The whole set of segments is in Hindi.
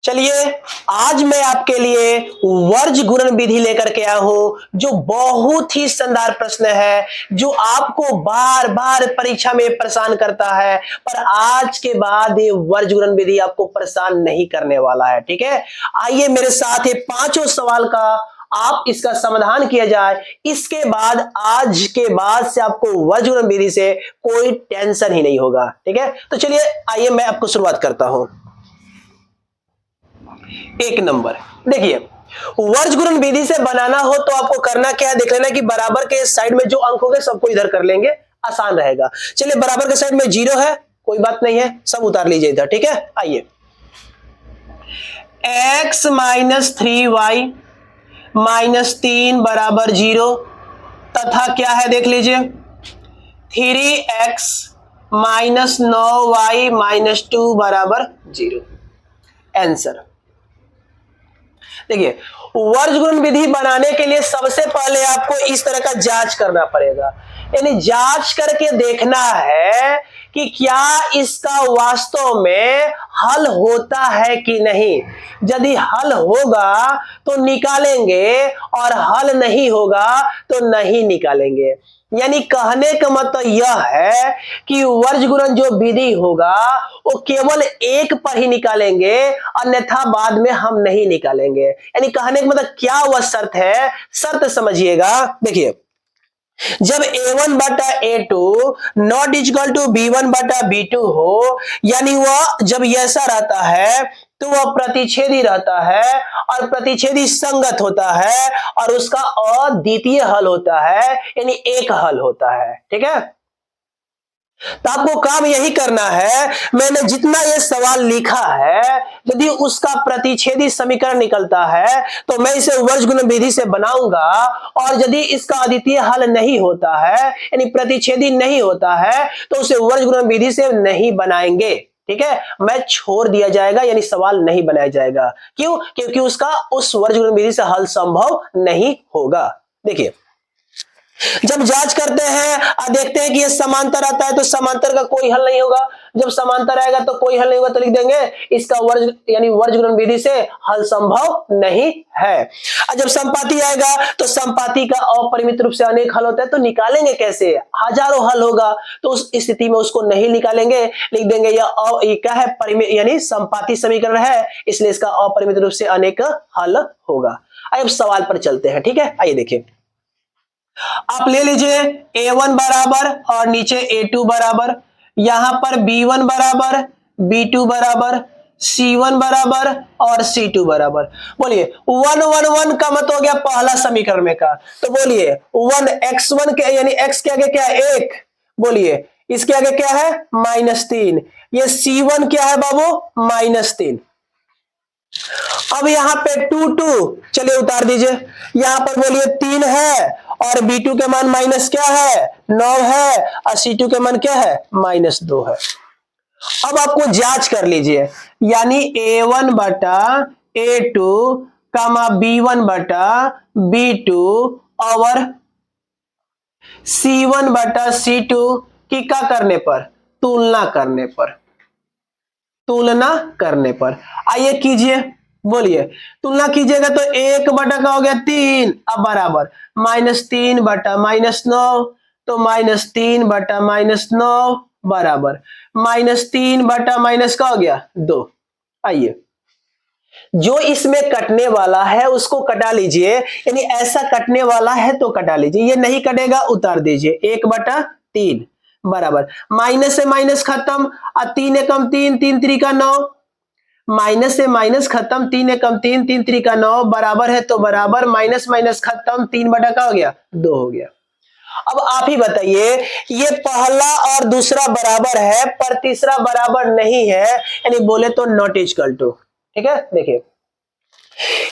चलिए आज मैं आपके लिए वर्ज गुणन विधि लेकर के आया हूं जो बहुत ही शानदार प्रश्न है जो आपको बार बार परीक्षा में परेशान करता है। पर आज के बाद ये वर्ज गुणन विधि आपको परेशान नहीं करने वाला है। ठीक है, आइए मेरे साथ ये पांचों सवाल का आप इसका समाधान किया जाए। इसके बाद आज के बाद से आपको वर्ज गुणन विधि से कोई टेंशन ही नहीं होगा। ठीक है, तो चलिए आइए मैं आपको शुरुआत करता हूं। एक नंबर देखिए, वर्ज गुणन विधि से बनाना हो तो आपको करना क्या है, देख लेना कि बराबर के साइड में जो अंक होंगे सबको इधर कर लेंगे, आसान रहेगा। चलिए बराबर के साइड में 0 है, कोई बात नहीं है, सब उतार लीजिए इधर। ठीक है, आइए x माइनस 3y माइनस 3 बराबर 0 तथा क्या है देख लीजिए 3x माइनस 9y माइनस 2 बराबर 0। आंसर देखिए, वर्ज गुणन विधि बनाने के लिए सबसे पहले आपको इस तरह का जांच करना पड़ेगा, यानी जांच करके देखना है कि क्या इसका वास्तव में हल होता है कि नहीं। यदि हल होगा तो निकालेंगे और हल नहीं होगा तो नहीं निकालेंगे। यानी कहने का मतलब यह है कि वर्ज गुणन जो विधि होगा वो केवल एक पर ही निकालेंगे, अन्यथा बाद में हम नहीं निकालेंगे। यानी कहने का मतलब क्या वह शर्त है, शर्त समझिएगा। देखिए, जब a1 बटा a2 not equal to b1 बटा b2 हो, यानी वह जब ऐसा रहता है तो वह प्रतिच्छेदी रहता है और प्रतिच्छेदी संगत होता है और उसका अद्वितीय हल होता है, यानी एक हल होता है। ठीक है, तो आपको काम यही करना है, मैंने जितना ये सवाल लिखा है यदि उसका प्रतिच्छेदी समीकरण निकलता है तो मैं इसे वर्ज गुणन विधि से बनाऊंगा, और यदि इसका अद्वितीय हल नहीं होता है यानी प्रतिच्छेदी नहीं होता है तो उसे वर्ज गुणन विधि से नहीं बनाएंगे। ठीक है, मैं छोड़ दिया जाएगा, यानी सवाल नहीं बनाया जाएगा। क्यों? क्योंकि उसका उस वर्ज गुणन विधि से हल संभव नहीं होगा। देखिए, जब जांच करते हैं और देखते हैं कि ये समांतर आता है तो समांतर का कोई हल नहीं होगा, जब समांतर आएगा तो कोई हल नहीं होगा तो लिख देंगे इसका वर्ज यानी वर्ज गुणन विधि से हल संभव नहीं है। और जब संपाती आएगा तो संपाती का अपरिमित रूप से अनेक हल होता है, तो निकालेंगे कैसे, हजारों हल होगा, तो उस स्थिति में उसको नहीं निकालेंगे, लिख देंगे यह क्या है, परिमित यानी संपाती समीकरण है, इसलिए इसका अपरिमित रूप से अनेक हल होगा। अब सवाल पर चलते हैं। ठीक है, आइए देखिए, आप ले लीजिए a1 बराबर और नीचे a2 बराबर, यहां पर b1 बराबर b2 बराबर c1 बराबर और c2 बराबर। बोलिए 1 1 1 का मतलब हो गया पहला समीकरण में का, तो बोलिए 1 x1 के यानी x के आगे क्या है 1, बोलिए इसके आगे क्या है -3, ये c1 क्या है बाबू -3। अब यहां पे 2 2 चलिए उतार दीजिए, यहां पर बोलिए 3 है और b2 के मान माइनस क्या है 9 है और c2 के मान क्या है -2 है। अब आपको जांच कर लीजिए, यानी a1 बटा a2 कामा b1 बटा b2 और c1 बटा c2 की क्या करने पर, तुलना करने पर, तुलना करने पर। आइए कीजिए, बोलिए तुलना कीजिएगा तो 1 बटा का हो गया 3, अब बराबर -3 बटा -9, तो -3 बटा -9 बराबर -3 बटा माइनस का हो गया 2। आइए, जो इसमें कटने वाला है उसको कटा लीजिए, यानी ऐसा कटने वाला है तो कटा लीजिए, ये नहीं कटेगा उतार दीजिए, 1 बटा 3 बराबर माइनस से माइनस खत्म और 3 एकम 3 3 3 का 9, माइनस से माइनस खत्म 3 एकम 3 3 3 का 9 बराबर है, तो बराबर माइनस माइनस खत्म 3 बटा का हो गया 2 हो गया। अब आप ही बताइए, ये पहला और दूसरा बराबर है पर तीसरा बराबर नहीं है, यानी बोले तो नॉट इक्वल टू। ठीक है, देखिए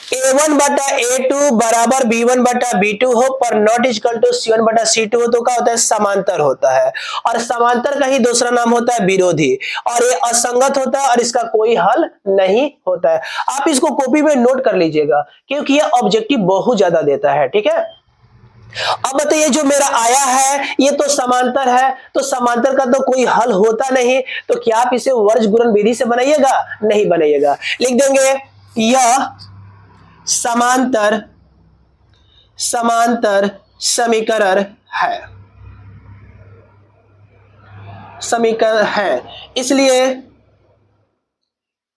a1 बटा a2 बराबर b1 बटा b2 हो पर नॉट इक्वल टू c1 बटा c2 हो, तो क्या होता है समांतर होता है, और समांतर का ही दूसरा नाम होता है विरोधी, और ये असंगत होता है और इसका कोई हल नहीं होता है। आप इसको कॉपी में नोट कर लीजिएगा क्योंकि ये ऑब्जेक्टिव बहुत ज्यादा देता है। ठीक है, अब बताइए जो मेरा आया है ये तो समांतर है, तो समांतर का तो कोई हल होता नहीं, तो क्या आप इसे वर्ज गुणन विधि से बनाइएगा? नहीं बनाइएगा। लिख देंगे यह समांतर समांतर समीकरण है, समीकरण है, इसलिए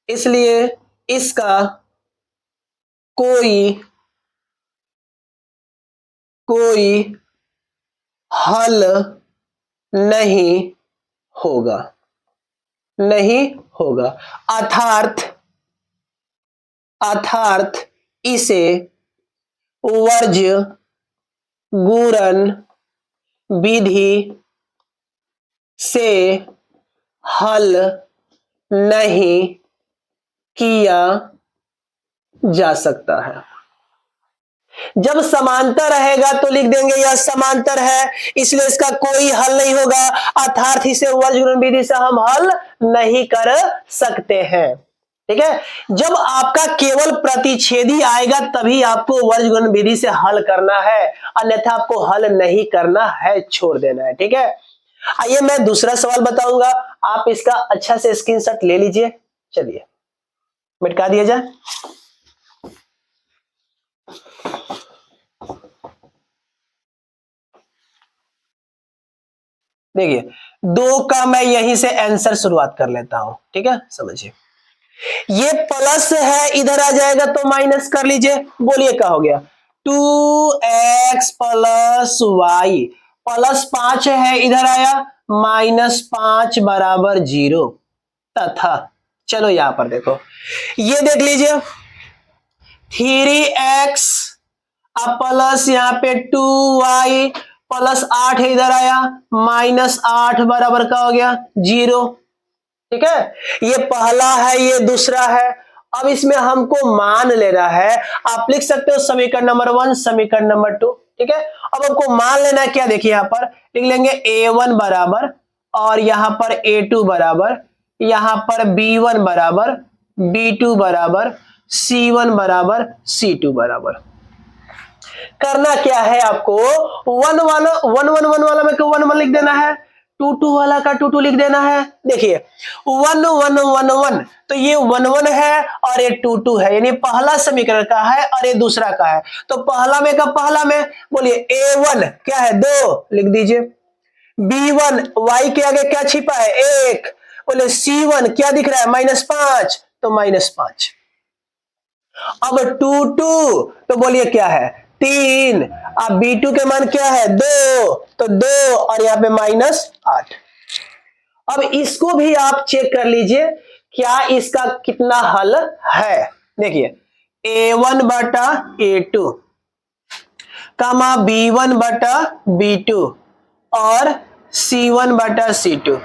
इसलिए इसका कोई हल नहीं होगा, नहीं होगा। अर्थात इसे वर्ज गुणन विधि से हल नहीं किया जा सकता है। जब समांतर रहेगा तो लिख देंगे यह समांतर है, इसलिए इसका कोई हल नहीं होगा, अर्थात इसे वर्ज गुणन विधि से हम हल नहीं कर सकते हैं। ठीक है, जब आपका केवल प्रतिच्छेदी आएगा तभी आपको वर्ज गुणन विधि से हल करना है, अन्यथा आपको हल नहीं करना है, छोड़ देना है। ठीक है, आइए मैं दूसरा सवाल बताऊंगा, आप इसका अच्छा से स्क्रीनशॉट ले लीजिए। चलिए मिटका दिया जाए। देखिए 2 का मैं यहीं से आंसर शुरुआत कर लेता हूं। ठीक है, समझिए, ये प्लस है, इधर आ जाएगा तो माइनस कर लीजिए। बोलिए क्या हो गया? 2x प्लस वाई प्लस 5 है, इधर आया -5 बराबर 0 तथा, चलो यहां पर देखो, ये देख लीजिए 3x अब प्लस यहाँ पे 2y प्लस 8 है, इधर आया -8 बराबर का हो गया 0। ठीक है, ये पहला है, ये दूसरा है। अब इसमें हमको मान लेना है, आप लिख सकते हो समीकरण नंबर 1, समीकरण नंबर 2। ठीक है, अब हमको मान लेना है क्या, देखिए यहां पर लिख लेंगे a1 बराबर, और यहां पर a2 बराबर, यहां पर b1 बराबर, b2 बराबर, c1 बराबर, c2 बराबर। करना क्या है आपको, 1 वाला 1 वाला में 1 लिख देना है, 2 वाला का 2 लिख देना है। देखिए 1 1 1 1, तो ये 1 है और ये 2 है, यानी पहला समीकरण का है और ये दूसरा का है। तो पहला में का पहला में बोलिए a1 क्या है 2 लिख दीजिए, b1 y के आगे क्या छिपा है 1, बोले c1 क्या दिख रहा है -5, तो -5। अब 2 तो बोलिए क्या है 3, अब b2 के मान क्या है 2, तो 2 और यहां पे -8। अब इसको भी आप चेक कर लीजिए क्या इसका कितना हल है। देखिए a1 बटा a2 कामा b1 बटा b2 और c1 बटा c2,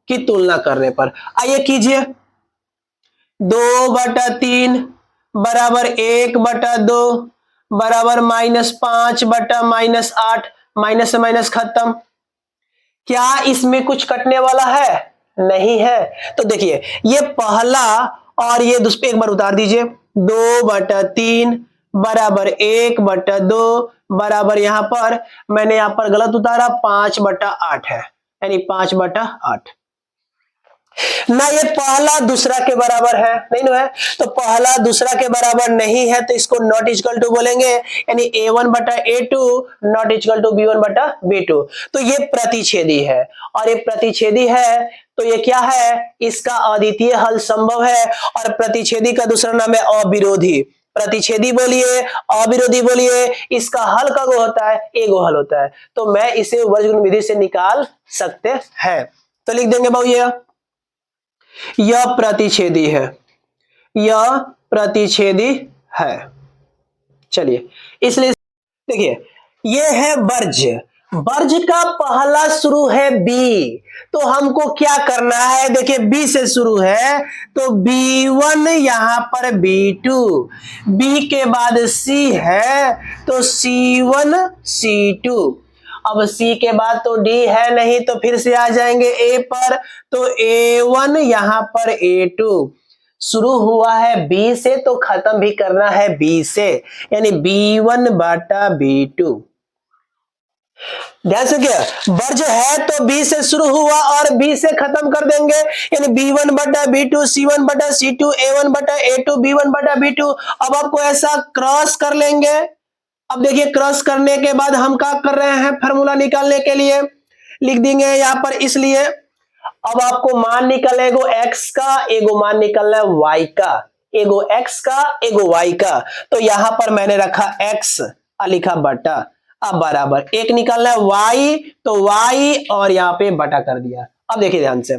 की तुलना करने पर आइए कीजिए, 2/3 बराबर 1/2 बराबर -5 बटा -8, माइनस से माइनस खत्म। क्या इसमें कुछ कटने वाला है? नहीं है। तो देखिए ये पहला और ये दूसरे एक बार उतार दीजिए, 2/3 बराबर 1/2 बराबर, यहां पर मैंने यहां पर गलत उतारा, 5/8 है, यानी 5/8 ना, ये पहला दूसरा के बराबर है नहीं ना है, तो पहला दूसरा के बराबर नहीं है, तो इसको नॉट इक्वल टू बोलेंगे, यानी a1 बटा a2 not equal to b1 बटा b2। तो ये प्रतिच्छेदी है, और ये प्रतिच्छेदी है तो ये क्या है, इसका अद्वितीय हल संभव है, और प्रतिच्छेदी का दूसरा नाम है अविरोधी। प्रतिच्छेदी बोलिए, अविरोधी बोलिए, इसका हल का गो होता है, एगो हल होता है, तो मैं इसे वर्गगुण विधि से निकाल सकते हैं। तो लिख देंगे भाई यह प्रतिच्छेदी है, यह प्रतिच्छेदी है। चलिए इसलिए देखिए यह है वर्ज, वर्ज का पहला शुरू है b, तो हमको क्या करना है, देखिए b से शुरू है तो b1 यहां पर b2, b के बाद c है तो c1 c2, अब C के बाद तो D है नहीं, तो फिर से आ जाएंगे A पर, तो A1 यहां पर A2, शुरू हुआ है बी से तो खत्म भी करना है बी से, यानी B1 बटा B2। ध्यान से क्या, वर्ज है तो बी से शुरू हुआ और बी से खत्म कर देंगे, यानी B1 बटा B2, C1 बटा C2, A1 बटा A2, B1 बटा B2। अब आपको ऐसा क्रॉस कर लेंगे। अब देखिए क्रॉस करने के बाद हम क्या कर रहे हैं, फॉर्मूला निकालने के लिए लिख देंगे यहां पर, इसलिए अब आपको मान निकले एगो x का, एगो मान निकलना है y का, एगो x का एगो y का। तो यहां पर मैंने रखा x और लिखा बटा, अब बराबर एक निकलना है y, तो y और यहां पे बटा कर दिया। अब देखिए ध्यान से,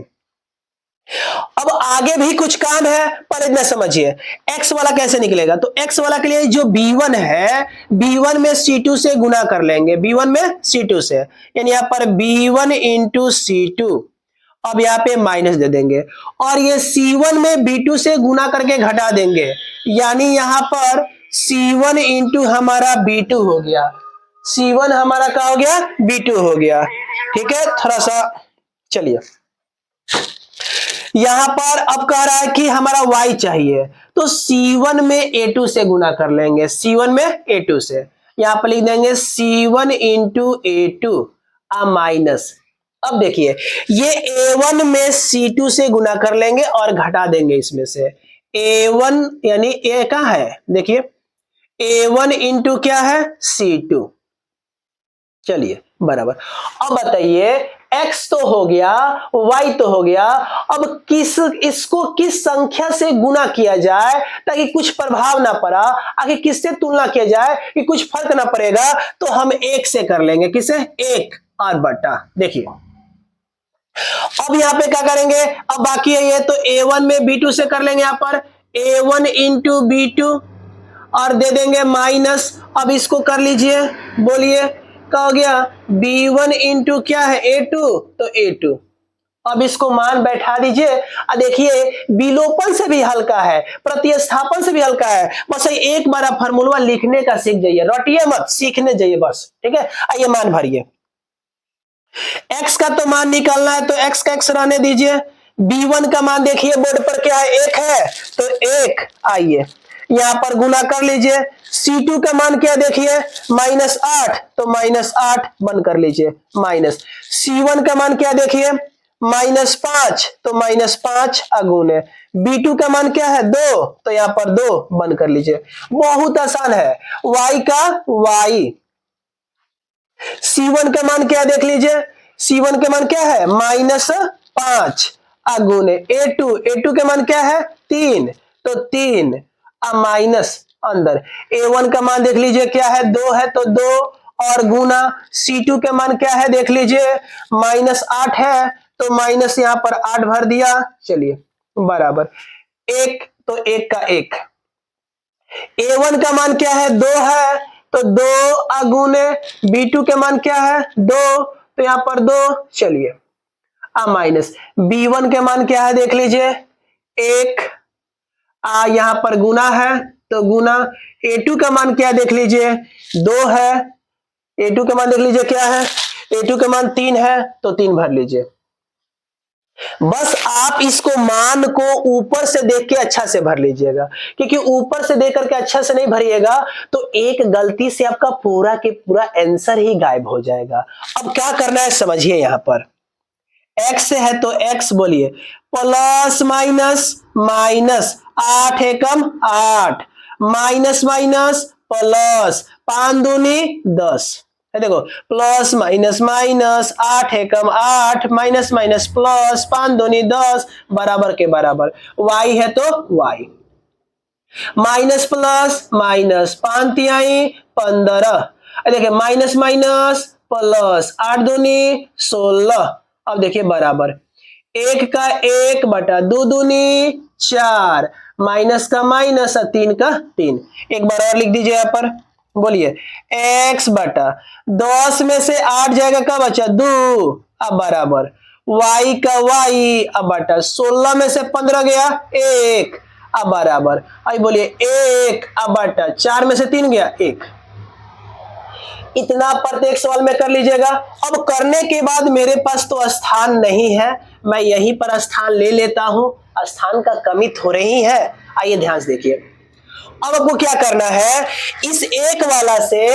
अब आगे भी कुछ काम है, पर इतना समझिए x वाला कैसे निकलेगा। तो x वाला के लिए जो B1 है, B1 में C2 से गुना कर लेंगे, B1 में C2 से, यानी यहां पर B1 इंटू C2। अब यहाँ पे माइनस दे देंगे और ये C1 में B2 से गुना करके घटा देंगे, यानी यहां पर C1 इंटू हमारा B2 हो गया, C1 हमारा क्या हो गया, B2 हो गया। ठीक है, थोड़ा सा चलिए, यहां पर अब कह रहा है कि हमारा y चाहिए, तो C1 में A2 से गुना कर लेंगे, C1 में A2 से, यहां पर लिख देंगे C1 इंटू A2 माइनस। अब देखिए ये A1 में C2 से गुना कर लेंगे और घटा देंगे इसमें से A1, यानी A कहां है, देखिए A1 इंटू क्या है, C2। चलिए बराबर। अब बताइए x तो हो गया, y तो हो गया, अब इसको किस संख्या से गुना किया जाए ताकि कुछ प्रभाव ना पड़ा, आगे किससे तुलना किया जाए कि कुछ फर्क ना पड़ेगा, तो हम एक से कर लेंगे, किसे, एक और बटा। देखिए अब यहां पे क्या करेंगे, अब बाकी है ये, तो A1 में B2 से कर लेंगे, यहां पर A1 इंटू B2 और दे देंगे माइनस। अब इसको कर लीजिए, बोलिए क्या हो गया, B1 इंटू क्या है, A2, तो A2। अब इसको मान बैठा दीजिए, देखिए विलोपन से भी हल्का है, प्रतिस्थापन से भी हल्का है, बस एक बार आप फॉर्मूला लिखने का सीख जाइए, रटिए मत, सीखने जाइए बस। ठीक है, आइए मान भरिए। x का तो मान निकालना है, तो x का x रहने दीजिए। B1 का मान देखिए बोर्ड पर क्या है, 1 है, तो 1। आइए यहां पर गुना कर लीजिए। C2 का मान क्या देखिए, -8, तो -8 बंद कर लीजिए, माइनस। C1 का मान क्या देखिए, -5, तो -5 अगुने। B2 का मान क्या है, 2, तो यहां पर 2 बंद कर लीजिए। बहुत आसान है। y का y, C1 का मान क्या देख लीजिए, C1 का मान क्या है, -5 अगुने A2 का मान क्या है, 3, तो 3 माइनस अंदर। A1 का मान देख लीजिए क्या है, 2 है, तो 2 और गुना C2 का मान क्या है देख लीजिए, -8 है, तो माइनस यहां पर 8 भर दिया। चलिए बराबर 1, तो 1 का 1। A1 का मान क्या है, 2 है, तो 2 अगुने B2 के मान क्या है, 2, तो यहां पर 2। चलिए माइनस B1 के मान क्या है देख लीजिए, 1, यहां पर गुना है, तो गुना। A2 का मान क्या देख लीजिए, 2 है, A2 का मान देख लीजिए क्या है, A2 का मान 3 है, तो 3 भर लीजिए। बस आप इसको मान को ऊपर से देख के अच्छा से भर लीजिएगा, क्योंकि ऊपर से देख करके अच्छा से नहीं भरिएगा तो एक गलती से आपका पूरा के पूरा आंसर ही गायब हो जाएगा। अब क्या करना है समझिए, यहां पर x है तो x बोलिए, प्लस माइनस माइनस, 8 एकम 8, माइनस माइनस प्लस, 5 दूनी 10। देखो प्लस माइनस माइनस, 8 एकम 8, माइनस माइनस प्लस, 5 दूनी 10, बराबर के बराबर। y है तो y, माइनस प्लस माइनस, 5 तिहाई 15, देखिए माइनस माइनस प्लस, 8 दूनी 16। अब देखिए बराबर 1 का 1 बटा 2 दूनी 4, माइनस का माइनस, 3 का 3। एक बार और लिख दीजिए यहां पर, बोलिए x बटा 10 में से 8 जाएगा, का बचा 2, अब बराबर y का y, अब बटा 16 में से 15 गया 1, अब बराबर, आई बोलिए 1, अब बटा 4 में से 3 गया 1। इतना प्रत्येक सवाल में कर लीजिएगा। अब करने के बाद मेरे पास तो स्थान नहीं है, मैं यहीं पर स्थान ले लेता हूं, स्थान का कमी थोड़े ही है। आइए ध्यान से देखिए, अब आपको क्या करना है, इस एक वाला से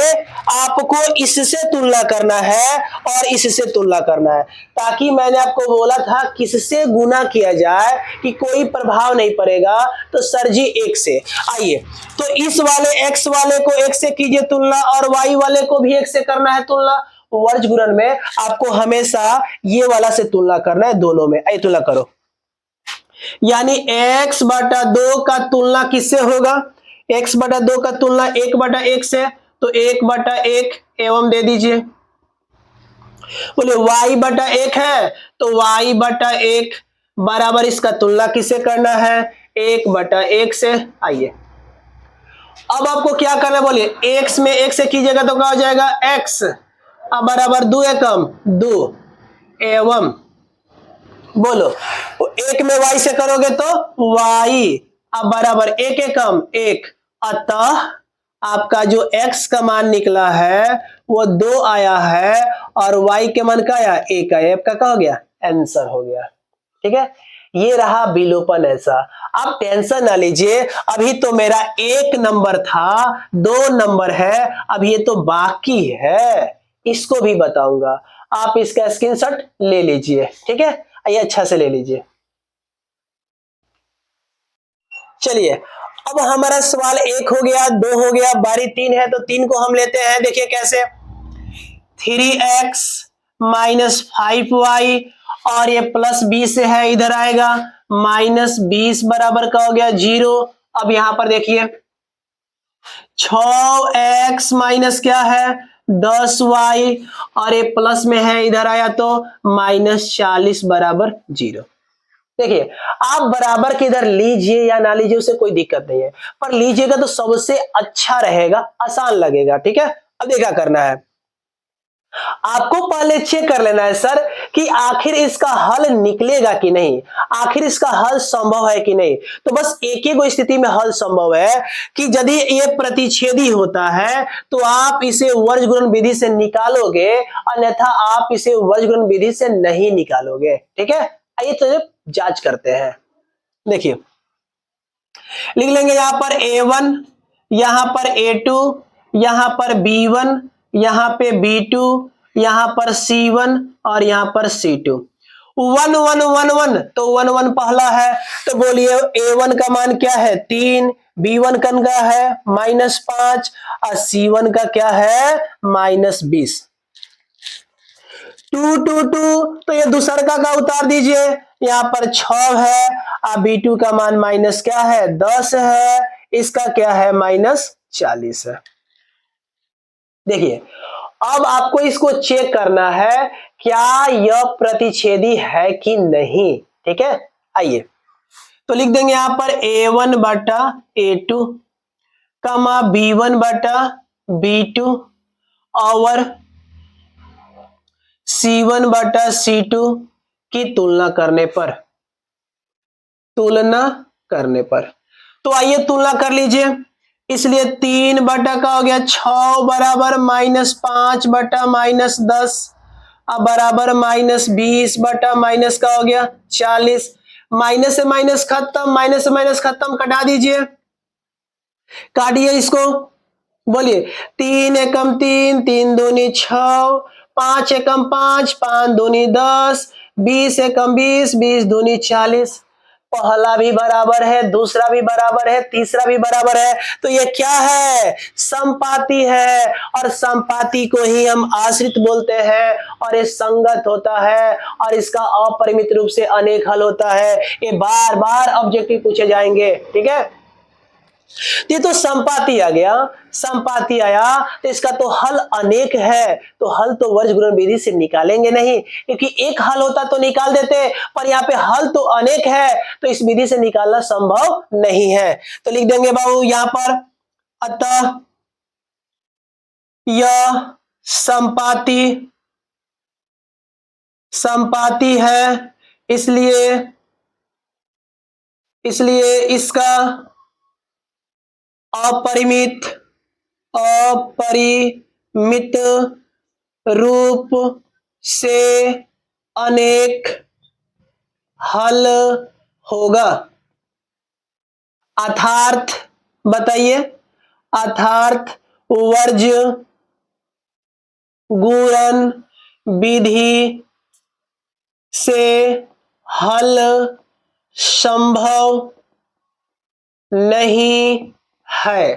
आपको इससे तुलना करना है और इससे तुलना करना है, ताकि मैंने आपको बोला था किससे गुना किया जाए कि कोई प्रभाव नहीं पड़ेगा, तो सर जी एक से। आइए, तो इस वाले x वाले को एक से कीजिए तुलना और y वाले को भी एक से करना है तुलना। वर्ज गुणन में आपको हमेशा ये वाला से तुलना करना है दोनों में। आइए तुलना करो, यानी x बटा 2 का तुलना किससे होगा, x बटा 2 का तुलना 1 बटा 1 से, तो 1 बटा 1 एवं दे दीजिए। बोले y बटा 1 है तो y बटा 1 बराबर इसका तुलना किससे करना है, 1 बटा 1 से। आइए अब आपको क्या करना है, बोलिए x में 1 से कीजिएगा तो क्या हो जाएगा, x अब बराबर 2 एकम 2 एवं बोलो 1 में y से करोगे तो y अब बराबर 1 एकम 1, अतः आपका जो x का मान निकला है वो 2 आया है और y के मान का आया 1 आया, आपका क्या हो गया, आंसर हो गया। ठीक है, ये रहा विलोपन ऐसा। आप टेंशन ना लीजिए, अभी तो मेरा 1 नंबर था, 2 नंबर है, अब ये तो बाकी है, इसको भी बताऊंगा। आप इसका स्क्रीनशॉट ले लीजिए। ठीक है, ये अच्छा से ले लीजिए। चलिए, अब हमारा सवाल 1 हो गया, 2 हो गया, बारी 3 है तो 3 को हम लेते हैं। देखिए कैसे, 3x माइनस 5y और ये प्लस 20 से है, इधर आएगा माइनस 20 बराबर का हो गया 0। अब यहां पर देखिए 6x माइनस क्या है 10y और ये प्लस में है, इधर आया तो माइनस 40 बराबर 0। देखिए, आप बराबर के इधर लीजिए या ना लीजिए उसे कोई दिक्कत नहीं है, पर लीजिएगा तो सबसे अच्छा रहेगा, आसान लगेगा। ठीक है, अब देखा करना है, आपको पहले चेक कर लेना है सर कि आखिर इसका हल निकलेगा कि नहीं, आखिर इसका हल संभव है कि नहीं। तो बस एक ही स्थिति में हल संभव है कि यदि ये प्रतिच्छेदी होता है तो आप इसे वर्ज गुणन विधि से निकालोगे, अन्यथा आप इसे वर्ज गुणन विधि से नहीं निकालोगे। ठीक है, आइए तो जांच करते हैं। देखिए, लिख लेंगे यहां पर a1, यहां पर a2, यहां पर b1, यहां पे b2, यहां पर c1 और यहां पर c2। 1 1 1 1 तो 1 1 पहला है, तो बोलिए a1 का मान क्या है 3, b1 का है -5 और c1 का क्या है -20। 2 2 2 तो ये दूसरा का उतार दीजिए, यहाँ पर 6 है और b2 का मान माइनस क्या है 10 है, इसका क्या है -40 है। देखिए, अब आपको इसको चेक करना है क्या यह प्रतिच्छेदी है कि नहीं। ठीक है, आइए तो लिख देंगे यहां पर a1 बटा a2 कमा b1 बटा b2 और C1 बटा C2 की तुलना करने पर, तो आइए तुलना कर लीजिए। इसलिए 3 बटा का हो गया 6 बराबर -5 बटा -10 अब बराबर -20 बटा माइनस का हो गया 40। माइनस से माइनस खत्म, माइनस से माइनस खत्म, कटा दीजिए, काटिए इसको। बोलिए 3 एकम 3, 3 दूनी 6, 5 एकम 5, 5 दूनी 10, 20 एकम 20, 20 दूनी 40। पहला भी बराबर है, दूसरा भी बराबर है, तीसरा भी बराबर है, तो ये क्या है, समपाती है। और समपाती को ही हम आश्रित बोलते हैं और ये संगत होता है और इसका अपरिमित रूप से अनेक हल होता है। ये बार बार ऑब्जेक्टिव पूछे जाएंगे। ठीक है, ये तो संपाती आ गया, संपाती आया तो इसका तो हल अनेक है, तो हल तो वर्ज गुणन विधि से निकालेंगे नहीं, क्योंकि एक हल होता तो निकाल देते, पर यहाँ पे हल तो अनेक है तो इस विधि से निकालना संभव नहीं है। तो लिख देंगे बाबू यहां पर, अतः यह संपाती है, इसलिए इसका अपरिमित मित रूप से अनेक हल होगा। अर्थात बताइए, अर्थात वर्ज गुणन विधि से हल संभव नहीं है।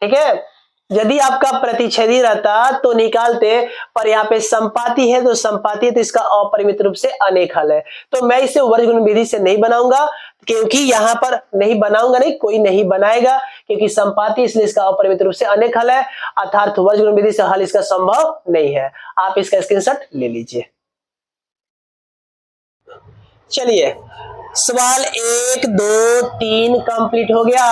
ठीक है, यदि आपका प्रतिच्छेदी रहता तो निकालते, पर यहाँ पे संपाती है तो संपाती है तो इसका अपरिमित रूप से अनेक हल है। तो मैं इसे वर्ज गुणन विधि से नहीं बनाऊंगा, क्योंकि यहां पर नहीं बनाऊंगा, नहीं कोई नहीं बनाएगा, क्योंकि संपाती इसलिए इसका अपरिमित रूप से अनेक हल है, अर्थात वर्ज गुणन विधि से हल इसका संभव नहीं है। आप इसका स्क्रीनशॉट ले लीजिए। चलिए, सवाल 1 2 3 कंप्लीट हो गया।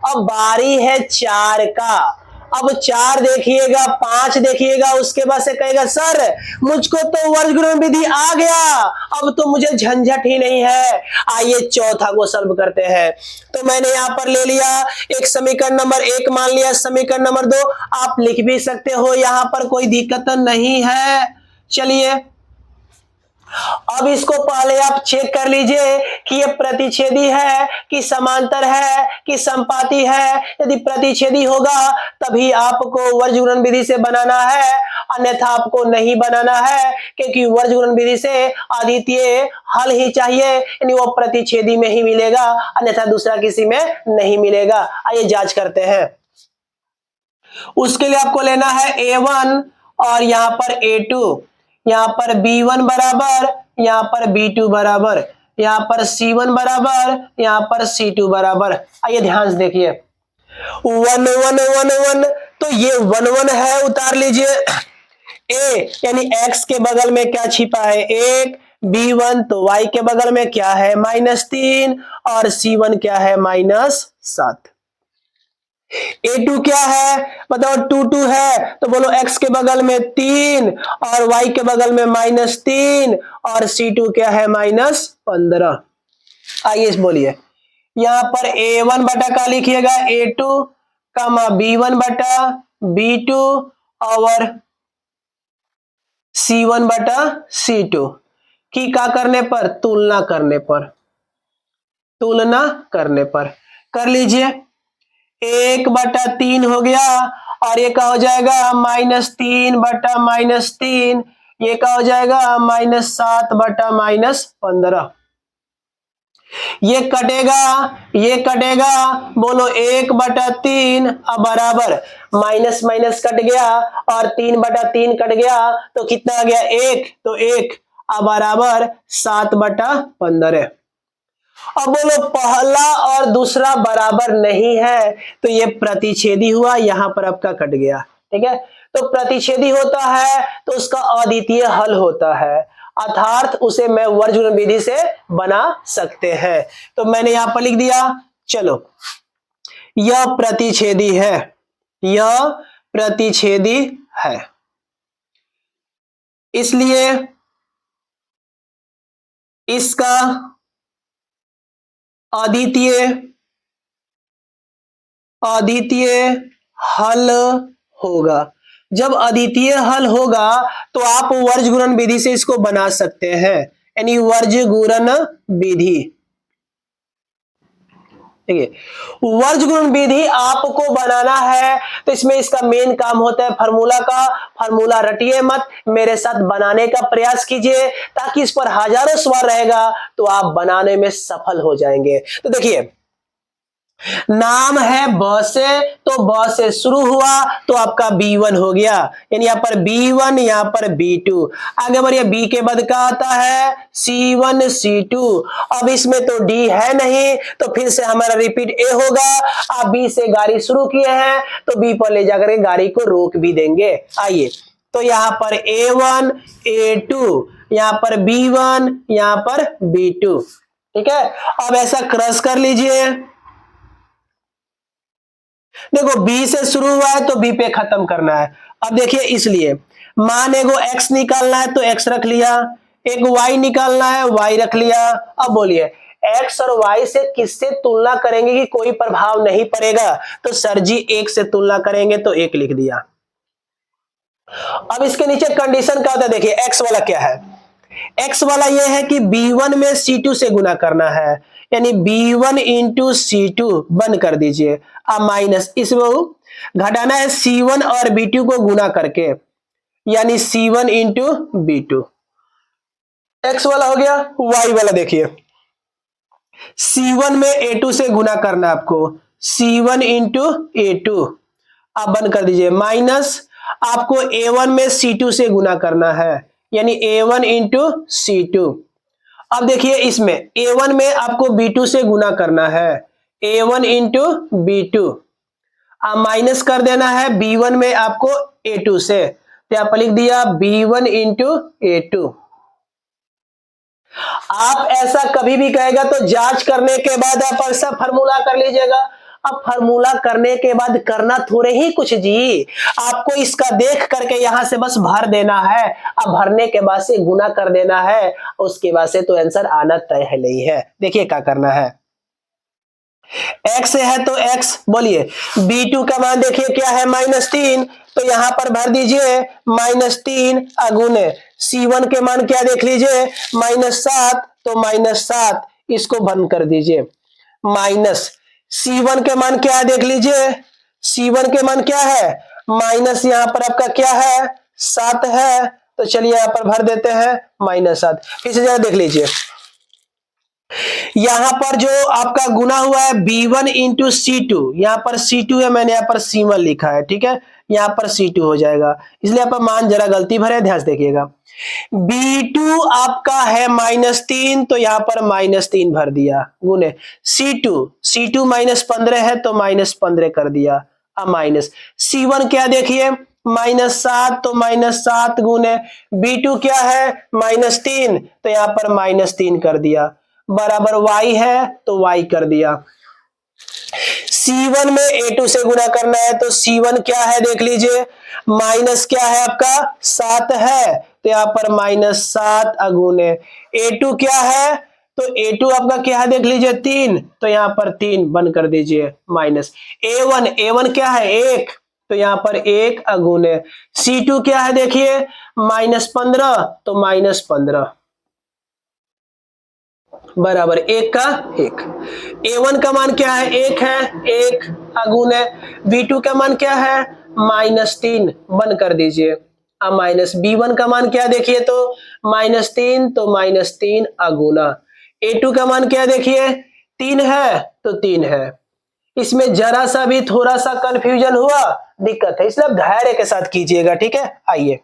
अब बारी है 4 का। अब 4 देखिएगा, 5 देखिएगा, उसके बाद से कहेगा सर मुझको तो वर्ग गुणन विधि आ गया, अब तो मुझे झंझट ही नहीं है। आइए चौथा को सॉल्व करते हैं। तो मैंने यहां पर ले लिया एक समीकरण नंबर 1 मान लिया, समीकरण नंबर 2 आप लिख भी सकते हो, यहां पर कोई दिक्कत नहीं है। चलिए, अब इसको पहले आप चेक कर लीजिए कि ये प्रतिच्छेदी है कि समांतर है कि संपाती है। यदि प्रतिच्छेदी होगा तभी आपको वर्ज गुणन विधि से बनाना है, अन्यथा आपको नहीं बनाना है, क्योंकि वर्ज गुणन विधि से अद्वितीय हल ही चाहिए, यानी वो प्रतिच्छेदी में ही मिलेगा, अन्यथा दूसरा किसी में नहीं मिलेगा। आइए जांच करते हैं। उसके लिए आपको लेना है A1 और यहां पर A2, यहां पर B1 बराबर, यहां पर B2 बराबर, यहां पर C1 बराबर, यहां पर C2 बराबर। आइए ध्यान से देखिए, 1 1 1 1, तो ये 1 1 है, उतार लीजिए। A यानी x के बगल में क्या छिपा है 1, B1 तो y के बगल में क्या है -3 और C1 क्या है -7। A2 क्या है बताओ, 2 2 है, तो बोलो x के बगल में 3 और y के बगल में -3 और C2 क्या है -15। आइए बोलिए, यहां पर A1 बटा का लिखिएगा A2 कमा B1 बटा B2 और C1 बटा C2 की का करने पर, तुलना करने पर, तुलना करने पर कर लीजिए। 1/3 हो गया और ये क्या हो जाएगा -3 बटा -3, ये क्या हो जाएगा -7 बटा -15। ये कटेगा, ये कटेगा, बोलो 1/3 अब बराबर माइनस माइनस कट गया और 3/3 कट गया तो कितना आ गया 1, तो 1 अब बराबर 7/15। अब बोलो पहला और दूसरा बराबर नहीं है तो ये प्रतिच्छेदी हुआ, यहां पर आपका कट गया। ठीक है, तो प्रतिच्छेदी होता है तो उसका अद्वितीय हल होता है, अर्थात उसे मैं वर्ज गुणन विधि से बना सकते हैं। तो मैंने यहां पर लिख दिया, चलो यह प्रतिच्छेदी है, यह प्रतिच्छेदी है, इसलिए इसका अद्वितीय हल होगा। जब अद्वितीय हल होगा तो आप वर्ज गुणन विधि से इसको बना सकते हैं, यानी वर्ज गुणन विधि। ठीक है, वर्ज गुणन विधि आपको बनाना है तो इसमें इसका मेन काम होता है फार्मूला का। फार्मूला रटिए मत, मेरे साथ बनाने का प्रयास कीजिए ताकि इस पर हजारों सवाल रहेगा तो आप बनाने में सफल हो जाएंगे। तो देखिए, नाम है ब से, तो ब से शुरू हुआ तो आपका B1 हो गया, यानी यहां पर B1 यहां पर B2। आगे बढ़िए, B के बाद क्या आता है C1 C2। अब इसमें तो D है नहीं तो फिर से हमारा रिपीट A होगा। आप B से गाड़ी शुरू किए हैं तो B पर ले जाकर के गाड़ी को रोक भी देंगे। आइए, तो यहां पर A1 A2, यहां पर B1 यहां पर B2। ठीक है, अब ऐसा क्रॉस कर लीजिए। देखो B से शुरू हुआ है तो B पे खत्म करना है। अब देखिए, इसलिए मान एगो x निकालना है तो x रख लिया, एक y निकालना है y रख लिया। अब बोलिए x और y से किससे तुलना करेंगे कि कोई प्रभाव नहीं पड़ेगा, तो सर जी 1 से तुलना करेंगे तो 1 लिख दिया। अब इसके नीचे कंडीशन क्या होता है, देखिए एक्स वाला क्या है, एक्स वाला ये है कि b1 में c2 से गुना करना है, यानी b1 इंटू c2 बंद कर दीजिए। अब माइनस इसमें घटाना है c1 और b2 को गुना करके, यानी c1 इंटू b2। एक्स वाला हो गया। y वाला देखिए, c1 में a2 से गुना करना है आपको, c1 इंटू a2। आप बंद कर दीजिए, माइनस आपको a1 में c2 से गुना करना है, यानी a1 इंटू c2। अब देखिए इसमें a1 में आपको b2 से गुना करना है, a1 इंटू b2। अब माइनस कर देना है b1 में आपको a2 से, तो यहाँ पर लिख दिया b1 इंटू a2। आप ऐसा कभी भी कहेगा तो जांच करने के बाद आप ऐसा फार्मूला कर लीजिएगा। अब फार्मूला करने के बाद करना थोड़े ही कुछ जी, आपको इसका देख करके यहां से बस भर देना है। अब भरने के बाद से गुना कर देना है, उसके बाद से तो आंसर आना तय है नहीं है। देखिए क्या करना है, x है तो x बोलिए, b2 का मान देखिए क्या है -3, तो यहां पर भर दीजिए -3 अगुने c1 के मान क्या देख लीजिए -7, तो -7 इसको बंद कर दीजिए, माइनस c1 के मान क्या है देख लीजिए, c1 के मान क्या है माइनस यहां पर आपका क्या है 7 है, तो चलिए यहां पर भर देते हैं -7। फिर से जरा देख लीजिए, यहां पर जो आपका गुना हुआ है b1 इंटू c2, यहां पर c2 है, मैंने यहां पर c1 लिखा है, ठीक है, यहां पर c2 हो जाएगा, इसलिए आप मान जरा गलती भरे, ध्यान से देखिएगा। b2 आपका है -3, तो यहां पर -3 भर दिया, गुने c2 -15 है तो -15 कर दिया। अब माइनस c1 क्या देखिए -7, तो -7 गुने b2 क्या है -3, तो यहां पर -3 कर दिया, बराबर y है तो y कर दिया। c1 में a2 से गुना करना है, तो c1 क्या है देख लीजिए, माइनस क्या है आपका 7 है, तो यहां पर -7 अगुने a2 क्या है, तो a2 आपका क्या है देख लीजिए 3, तो यहां पर 3 बंद कर दीजिए, माइनस a1 क्या है 1, तो यहां पर 1 अगुने c2 क्या है देखिए -15, तो -15 बराबर 1 का 1। a1 का मान क्या है 1 है, 1 अगुने b2 का मान क्या है -3, बंद कर दीजिए। अब माइनस b1 का मान क्या देखिए, तो -3, तो -3 अगुना a2 का मान क्या देखिए 3 है, तो 3 है। इसमें जरा सा भी थोड़ा सा कंफ्यूजन हुआ दिक्कत है, इसलिए धैर्य के साथ कीजिएगा, ठीक है। आइए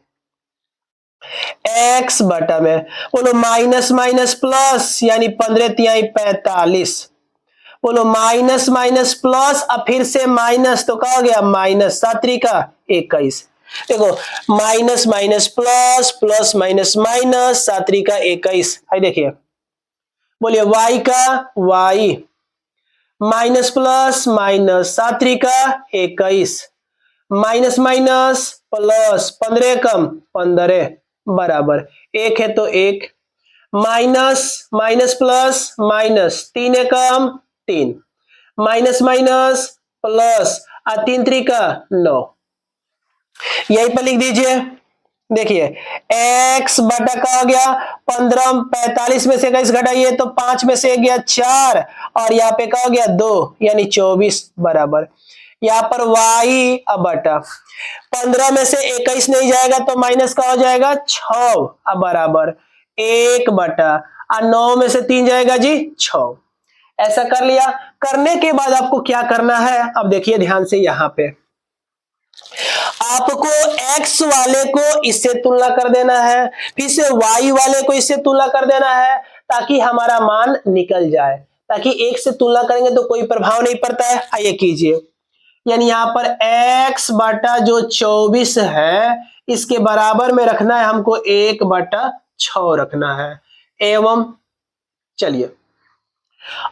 x बटा में बोलो माइनस माइनस प्लस, यानी 15×3=45, बोलो माइनस माइनस प्लस, अब फिर से माइनस, तो क्या हो गया -7×21। देखो minus minus plus, plus minus minus, 7×21। है देखिए, बोलिए y का y, minus plus minus 7×21, minus minus plus 15 कम 15 बराबर 1 है तो 1, माइनस माइनस प्लस माइनस 3 कम 3, माइनस माइनस प्लस 3 त्रिका 9, यहीं पर लिख दीजिए। देखिए x बटा का हो गया 15, 45 में से 21 घटाइए तो 5 में से गया 4, और यहाँ पे का हो गया 2, यानी 24 बराबर, यहाँ पर y अब बटा 15 में से 21 नहीं जाएगा तो माइनस का हो जाएगा 6, अब बराबर 1 बटा 9 में से 3 जाएगा जी 6। ऐसा कर लिया, करने के बाद आपको क्या करना है, अब देखिए ध्यान से, यहाँ पे आपको x वाले को इससे तुलना कर देना है, फिर से y वाले को इससे तुलना कर देना है, ताकि हमारा मान निकल जाए, ताकि एक से तुलना करेंगे तो कोई प्रभाव नहीं पड़ता है। आइए कीजिए, यानी यहां पर x बटा जो 24 है इसके बराबर में रखना है हमको 1/6 रखना है, एवं चलिए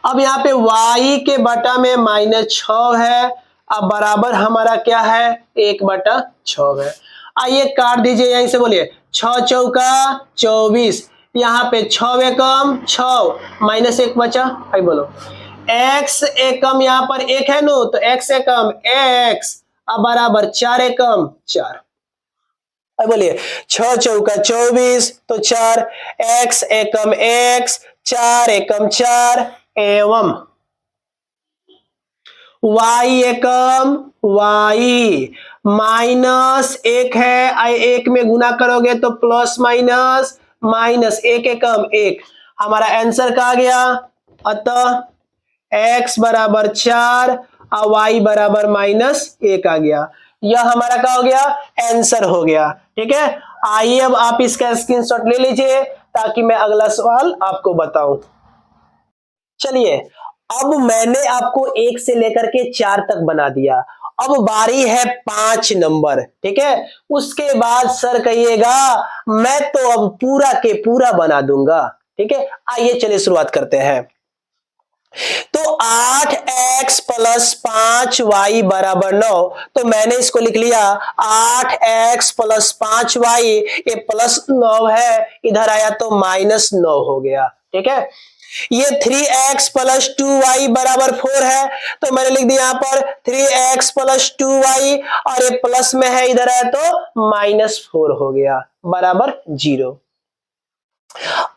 अब यहाँ पे y के बटा में -6 है, अब बराबर हमारा क्या है 1/6 है। आइए काट दीजिए, यहीं से बोलिए 6 चौका 24, यहाँ पे 6 एकम 6 -1 बचा, भाई बोलो x एकम, यहाँ पर 1 है नो, तो x एकम x, अब बराबर 4 एकम 4। अब बोलिए 6 चौका 24 तो 4, x एकम x, 4 एकम 4 एवं y एकम y माइनस 1 है, एक में गुना करोगे तो प्लस माइनस माइनस 1 एकम 1, हमारा आंसर कहा गया। अतः x बराबर 4 और y बराबर -1 आ गया। यह हमारा क्या हो गया, आंसर हो गया। ठीक है, आइए अब आप इसका स्क्रीनशॉट ले लीजिए ताकि मैं अगला सवाल आपको बताऊं। चलिए, अब मैंने आपको 1 से लेकर के 4 तक बना दिया। अब बारी है 5 नंबर। ठीक है, उसके बाद सर कहिएगा मैं तो अब पूरा के पूरा बना दूंगा। ठीक है, आइए चलिए शुरुआत करते हैं। तो 8x प्लस 5y बराबर 9, तो मैंने इसको लिख लिया 8x प्लस 5y, ये प्लस 9 है, इधर आया तो -9 हो गया। ठीक है, ये 3x प्लस 2y बराबर 4 है, तो मैंने लिख दिया यहां पर 3x प्लस 2y, और ये प्लस में है, इधर आया तो -4 हो गया बराबर 0।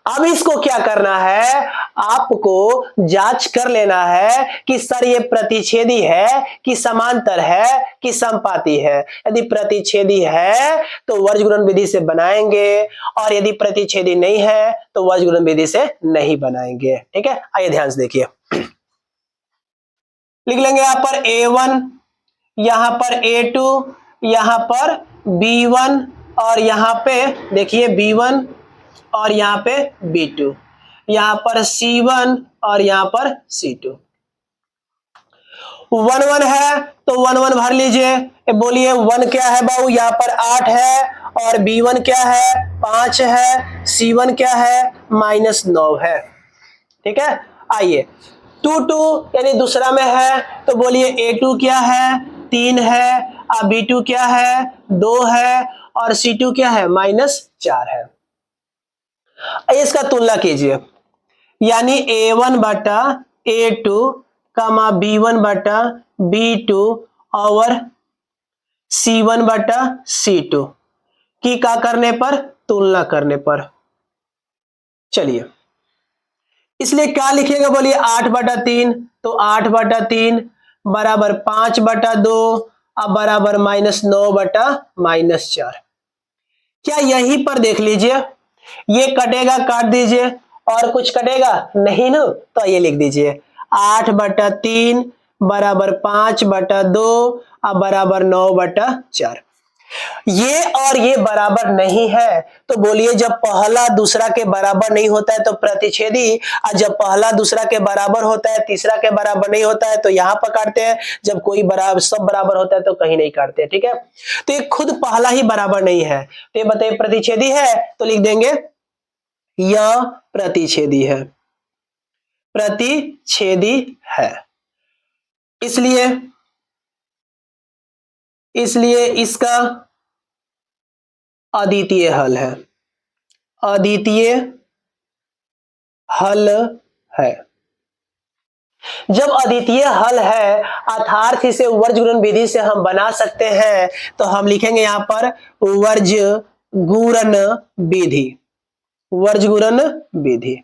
अब इसको क्या करना है, आपको जांच कर लेना है कि सर ये प्रतिच्छेदी है कि समांतर है कि समपाती है। यदि प्रतिच्छेदी है तो वर्ज गुणन विधि से बनाएंगे, और यदि प्रतिच्छेदी नहीं है तो वर्ज गुणन विधि से नहीं बनाएंगे। ठीक है, आइए ध्यान से देखिए, लिख लेंगे यहां पर a1, यहां पर a2, यहां पर b1, और यहां पे देखिए b1 और यहां पे b2, यहां पर c1 और यहां पर c2। 1 1 है तो 1 1 भर लीजिए। बोलिए 1 क्या है बाबू, यहां पर 8 है, और b1 क्या है 5 है, c1 क्या है -9 है। ठीक है, आइए 2 2 यानी दूसरा में है, तो बोलिए a2 क्या है 3 है, और b2 क्या है 2 है, और c2 क्या है -4 है। इसका तुलना कीजिए, यानी a1 बटा a2 कामा b1 बटा b2 और c1 बटा c2 की का करने पर, तुलना करने पर। चलिए, इसलिए क्या लिखेगा बोलिए 8 बटा 3, तो 8 बटा 3 बराबर 5 बटा 2 अब बराबर -9 बटा -4। क्या यहीं पर देख लीजिए, ये कटेगा काट दीजिए, और कुछ कटेगा नहीं ना, तो ये लिख दीजिए 8 बटा 3 बराबर 5 बटा 2 अब बराबर 9 बटा 4। ये और ये बराबर नहीं है, तो बोलिए जब पहला दूसरा के बराबर नहीं होता है तो प्रतिच्छेदी, और जब पहला दूसरा के बराबर होता है तीसरा के बराबर नहीं होता है तो यहां पर काटते हैं, जब कोई बराबर सब बराबर होता है तो कहीं नहीं काटते। ठीक है, तो ये खुद पहला ही बराबर नहीं है, तो ये बताइए प्रतिच्छेदी है, तो लिख देंगे यह प्रतिच्छेदी है, प्रतिच्छेदी है। इसलिए इसलिए इसका अद्वितीय हल है, अद्वितीय हल है। जब अद्वितीय हल है अर्थात इसे वर्ज गुणन विधि से हम बना सकते हैं, तो हम लिखेंगे यहां पर वर्ज गुणन विधि, वर्ज गुणन विधि।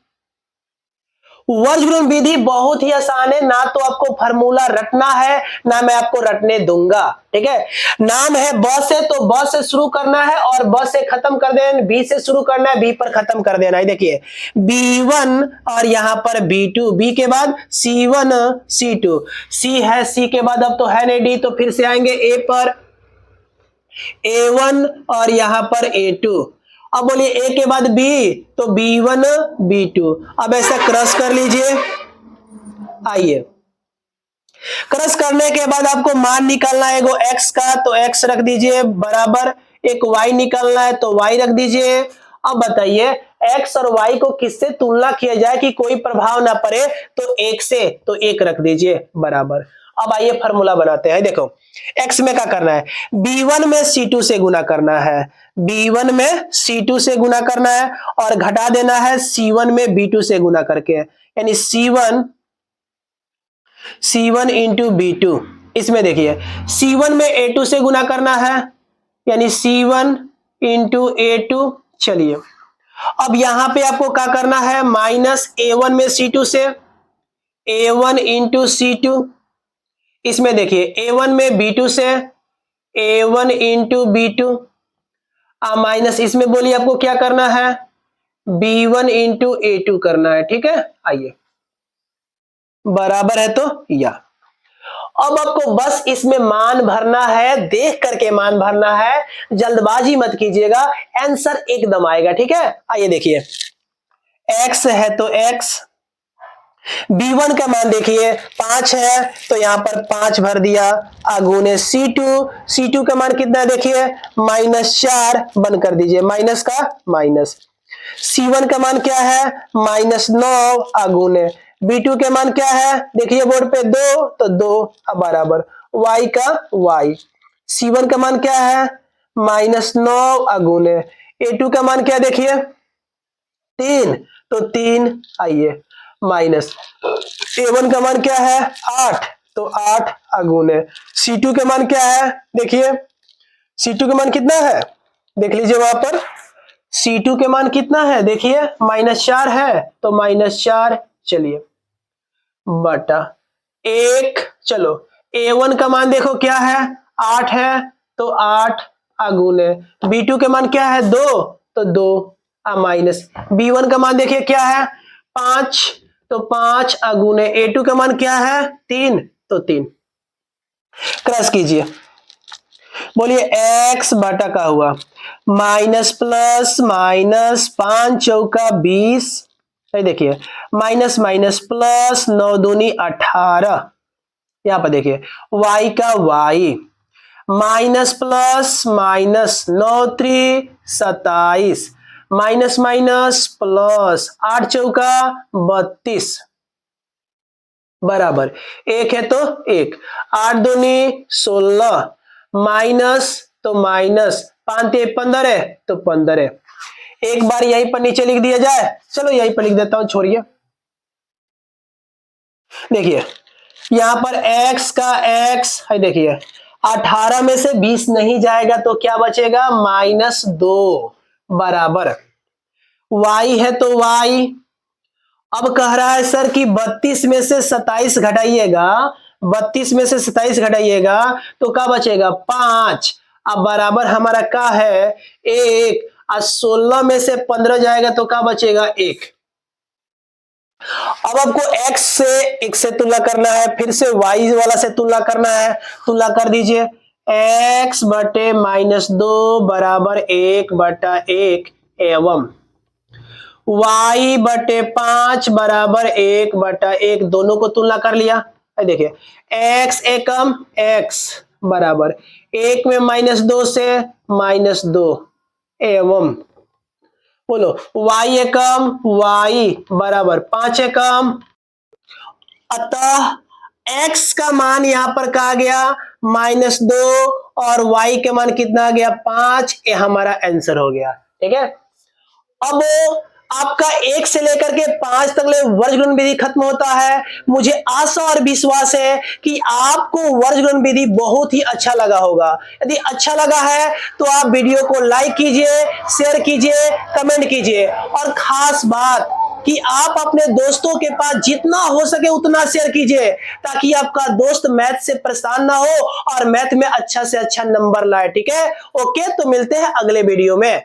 वर्ज गुणन विधि बहुत ही आसान है, ना तो आपको फार्मूला रटना है ना मैं आपको रटने दूंगा। ठीक है, नाम है ब से, तो ब से शुरू करना है और ब से खत्म कर देना, बी से शुरू करना है बी पर खत्म कर देना है। देखिए b1 और यहां पर b2, बी के बाद c1 c2, c है c के बाद अब तो है नहीं डी, तो फिर से आएंगे a पर a1 और यहां पर a2। अब बोलिए a के बाद b, तो b1 b2। अब ऐसा क्रॉस कर लीजिए, आइए क्रॉस करने के बाद आपको मान निकालना है एगो x का, तो x रख दीजिए बराबर, एक y निकालना है तो y रख दीजिए। अब बताइए x और y को किससे तुलना किया जाए कि कोई प्रभाव ना पड़े, तो 1 से, तो 1 रख दीजिए बराबर। अब आइए फार्मूला बनाते हैं। देखो x में क्या करना है, b1 में c2 से गुना करना है, b1 में c2 से गुना करना है, और घटा देना है c1 में b2 से गुना करके, यानी c1 इंटू b2। इसमें देखिए c1 में a2 से गुना करना है, यानी c1 इंटू A2। चलिए अब यहां पे आपको क्या करना है, माइनस A1 में C2 से A1 इंटू C2। इसमें देखिए A1 में B2 से A1 इंटू B2 माइनस इसमें बोलिए आपको क्या करना है, B1 इंटू A2 करना है। ठीक है, आइए बराबर है तो या अब आपको बस इसमें मान भरना है, देख करके मान भरना है, जल्दबाजी मत कीजिएगा, आंसर एकदम आएगा। ठीक है, आइए देखिए x है तो x, b1 का मान देखिए 5 है तो यहां पर 5 भर दिया, आगुने C2 का मान कितना है देखिए -4 बंद कर दीजिए, माइनस का माइनस। C1 का मान क्या है -9 आगुने, B2 के मान क्या है देखिए बोर्ड पे 2 तो 2 अब बराबर y का y। C1 का मान क्या है -9 आगुने, A2 का मान क्या देखिए 3 तो 3, आइए माइनस A1 का मान क्या है 8 तो 8 आगुने, C2 का मान क्या है देखिए, C2 का मान कितना है देख लीजिए वहां पर, C2 के मान कितना है देखिए -4 है तो -4, चलिए बटा 1। चलो A1 का मान देखो क्या है 8 है तो 8 आगुने, B2 के मान क्या है 2 तो 2 माइनस, B1 का मान देखिए क्या है 5 तो 5 आगुने, A2 का मान क्या है 3 तो 3। क्रॉस कीजिए, बोलिए x बटा का हुआ माइनस प्लस माइनस 5 चौका 20, देखिए माइनस माइनस प्लस 9 दूनी 18, यहां पर देखिए y का y minus plus minus 9 3 27 minus minus plus 8 चौका 32 बराबर 1 है तो 1, 8 दूनी 16 माइनस तो माइनस 5 15 है तो 15, एक बार यहीं पर नीचे लिख दिया जाए, चलो यहीं पर लिख देता हूं, छोड़िए। देखिए यहां पर x का x है, देखिए 18 में से 20 नहीं जाएगा तो क्या बचेगा -2 बराबर y है तो y। अब कह रहा है सर कि 32 में से 27 घटाइएगा, 32 में से 27 घटाइएगा तो क्या बचेगा 5, अब बराबर हमारा क्या है 1, और 16 में से 15 जाएगा तो क्या बचेगा 1। अब आपको x से तुलना करना है, फिर से y वाला से तुलना करना है, तुलना कर दीजिए x बटे -2 बराबर 1 बटा 1 एवं y बटे 5 बराबर 1 बटा 1, दोनों को तुलना कर लिया। देखिए x एकम x बराबर 1 में -2 से -2 एवं बोलो y एकम y बराबर 5 एकम, अतः x का मान यहां पर कहा गया -2 और y के मान कितना आ गया 5, ये हमारा आंसर हो गया। ठीक है, अब आपका 1 से लेकर के 5 तक ले वर्गीकरण विधि खत्म होता है। मुझे आशा और विश्वास है कि आपको वर्गीकरण विधि बहुत ही अच्छा लगा होगा। यदि अच्छा लगा है तो आप वीडियो को लाइक कीजिए, शेयर कीजिए, कमेंट कीजिए, और खास बात कि आप अपने दोस्तों के पास जितना हो सके उतना शेयर कीजिए, ताकि आपका दोस्त मैथ से परेशान ना हो और मैथ में अच्छा से अच्छा नंबर लाए। ठीक है, ओके, तो मिलते हैं अगले वीडियो में।